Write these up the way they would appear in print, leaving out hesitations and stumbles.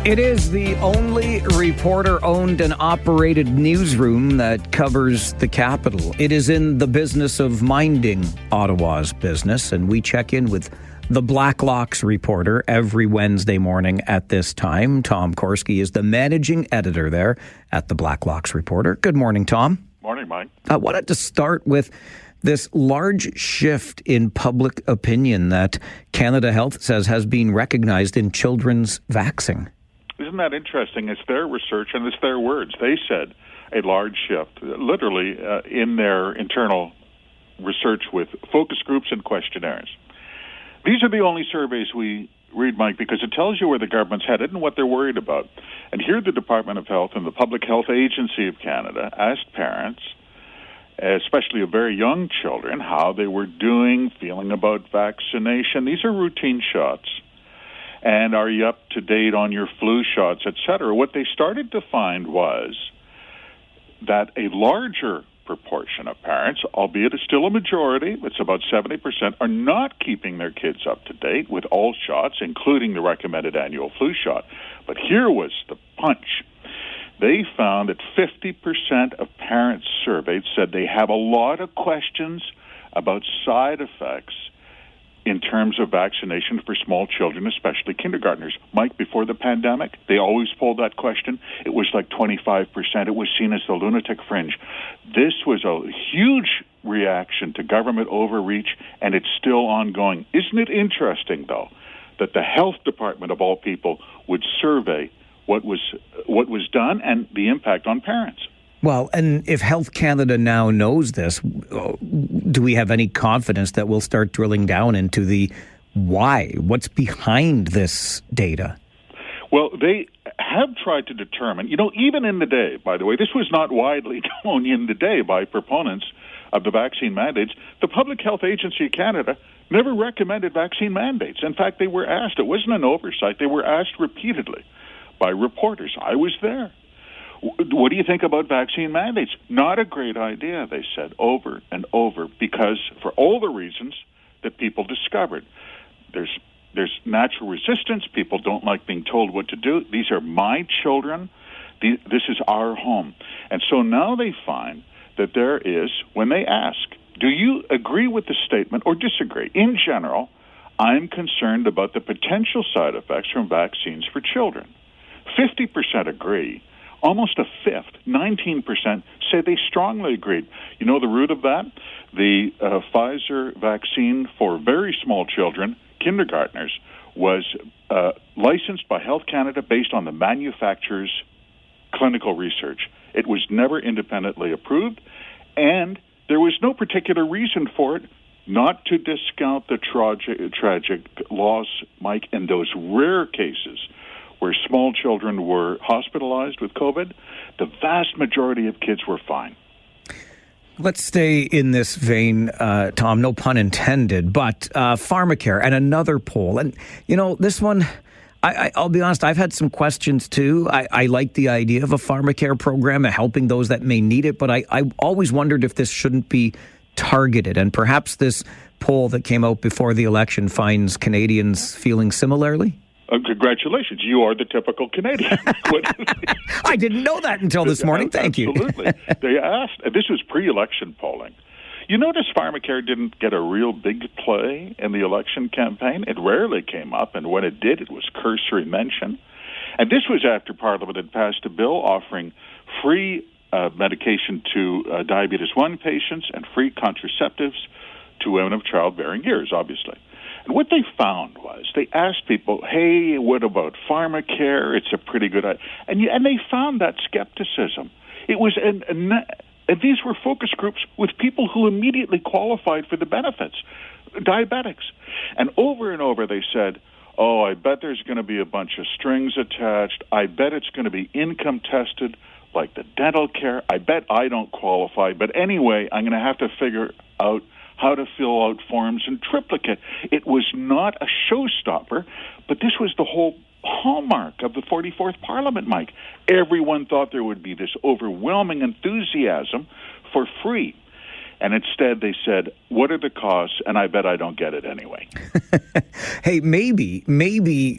It is the only reporter-owned and operated newsroom that covers the capital. It is in the business of minding Ottawa's business, and we check in with the Blacklocks reporter every Wednesday morning at this time. Tom Korski is the managing editor there at the Blacklocks Reporter. Good morning, Tom. Morning, Mike. I wanted to start with this large shift in public opinion that Canada Health says has been recognized in children's vaccine. Isn't that interesting? It's their research and it's their words. They said a large shift, literally in their internal research with focus groups and questionnaires. These are the only surveys we read, Mike, because it tells you where the government's headed and what they're worried about. And here the Department of Health and the Public Health Agency of Canada asked parents, especially of very young children, how they were doing, feeling about vaccination. These are routine shots. And are you up to date on your flu shots, et cetera? What they started to find was that a larger proportion of parents, albeit it's still a majority, it's about 70%, are not keeping their kids up to date with all shots, including the recommended annual flu shot. But here was the punch. They found that 50% of parents surveyed said they have a lot of questions about side effects in terms of vaccination for small children, especially kindergartners. Mike, before the pandemic, they always pulled that question. It was like 25%. It was seen as the lunatic fringe. This was a huge reaction to government overreach, and it's still ongoing. Isn't it interesting, though, that the health department, of all people, would survey what was done and the impact on parents? Well, and if Health Canada now knows this, do we have any confidence that we'll start drilling down into the why? What's behind this data? Well, they have tried to determine, even in the day, by the way, this was not widely known in the day by proponents of the vaccine mandates. The Public Health Agency of Canada never recommended vaccine mandates. In fact, they were asked, it wasn't an oversight, they were asked repeatedly by reporters. I was there. What do you think about vaccine mandates? Not a great idea, they said over and over, because for all the reasons that people discovered. There's natural resistance. People don't like being told what to do. These are my children. This is our home. And so now they find that there is, when they ask, do you agree with the statement or disagree? In general, I'm concerned about the potential side effects from vaccines for children. 50% agree. Almost a fifth, 19%, say they strongly agreed. You know the root of that? The Pfizer vaccine for very small children, kindergartners, was licensed by Health Canada based on the manufacturer's clinical research. It was never independently approved, and there was no particular reason for it, not to discount the tragic loss, Mike, in those rare cases where small children were hospitalized with COVID. The vast majority of kids were fine. Let's stay in this vein, Tom, no pun intended, but pharmacare and another poll. And, this one, I'll be honest, I've had some questions too. I like the idea of a pharmacare program and helping those that may need it, but I always wondered if this shouldn't be targeted. And perhaps this poll that came out before the election finds Canadians feeling similarly? Congratulations. You are the typical Canadian. I didn't know that until this morning. Thank you. Absolutely. They asked, this was pre-election polling. You notice pharmacare didn't get a real big play in the election campaign. It rarely came up, and when it did, it was cursory mention. And this was after Parliament had passed a bill offering free medication to diabetes 1 patients and free contraceptives to women of childbearing years, obviously. And what they found was they asked people, hey, what about pharmacare? It's a pretty good idea. And they found that skepticism. It was, and these were focus groups with people who immediately qualified for the benefits, diabetics. And over they said, oh, I bet there's going to be a bunch of strings attached. I bet it's going to be income tested like the dental care. I bet I don't qualify. But anyway, I'm going to have to figure out how to fill out forms in triplicate. It was not a showstopper, but this was the whole hallmark of the 44th Parliament, Mike. Everyone thought there would be this overwhelming enthusiasm for free. And instead they said, what are the costs? And I bet I don't get it anyway. Hey, maybe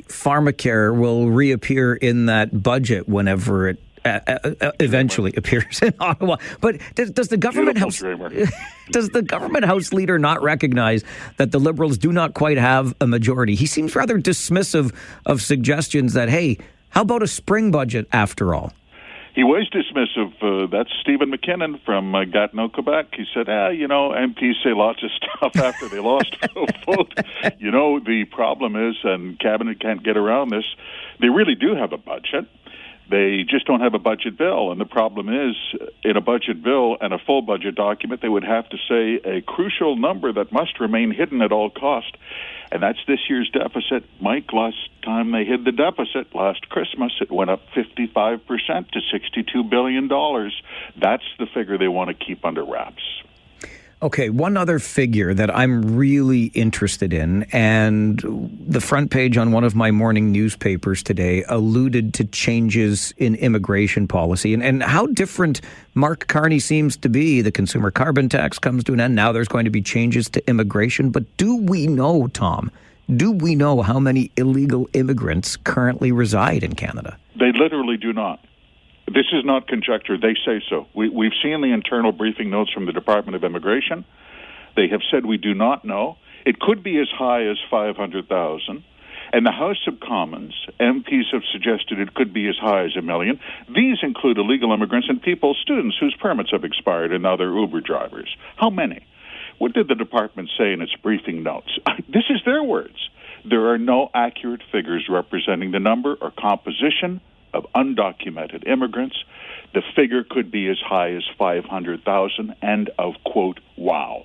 pharmacare will reappear in that budget whenever it eventually appears in Ottawa. But does the government house does the government house leader not recognize that the Liberals do not quite have a majority? He seems rather dismissive of suggestions that, hey, how about a spring budget after all? He was dismissive. That's Stephen McKinnon from Gatineau, Quebec. He said, MPs say lots of stuff after they lost a vote. The problem is, and Cabinet can't get around this, they really do have a budget. They just don't have a budget bill. And the problem is, in a budget bill and a full budget document, they would have to say a crucial number that must remain hidden at all cost. And that's this year's deficit. Mike, last time they hid the deficit, last Christmas, it went up 55% to $62 billion. That's the figure they want to keep under wraps. Okay, one other figure that I'm really interested in, and the front page on one of my morning newspapers today alluded to changes in immigration policy and how different Mark Carney seems to be. The consumer carbon tax comes to an end. Now there's going to be changes to immigration. But do we know, Tom, how many illegal immigrants currently reside in Canada? They literally do not. This is not conjecture. They say so. We've seen the internal briefing notes from the Department of Immigration. They have said we do not know. It could be as high as 500,000. And the House of Commons, MPs have suggested it could be as high as 1 million. These include illegal immigrants and students whose permits have expired and now they're Uber drivers. How many? What did the department say in its briefing notes? This is their words. There are no accurate figures representing the number or composition of undocumented immigrants. The figure could be as high as 500,000, end of quote, wow.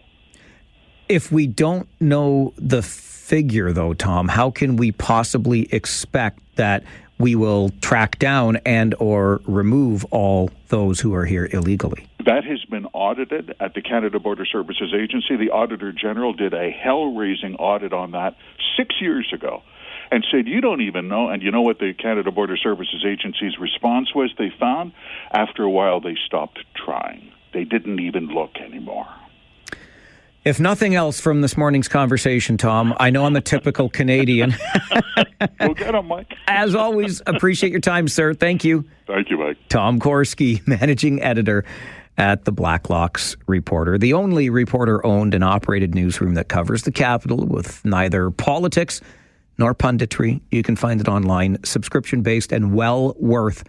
If we don't know the figure, though, Tom, how can we possibly expect that we will track down and or remove all those who are here illegally? That has been audited at the Canada Border Services Agency. The Auditor General did a hell-raising audit on that 6 years ago and said, you don't even know. And you know what the Canada Border Services Agency's response was? They found after a while they stopped trying. They didn't even look anymore. If nothing else from this morning's conversation, Tom, I know I'm a typical Canadian. We'll get him, Mike. As always, appreciate your time, sir. Thank you. Thank you, Mike. Tom Korski, managing editor at the Blacklocks Reporter, the only reporter-owned and operated newsroom that covers the capital with neither politics nor punditry. You can find it online, subscription-based and well worth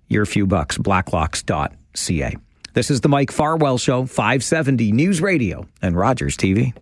your few bucks, blacklocks.ca. This is the Mike Farwell Show, 570 News Radio and Rogers TV.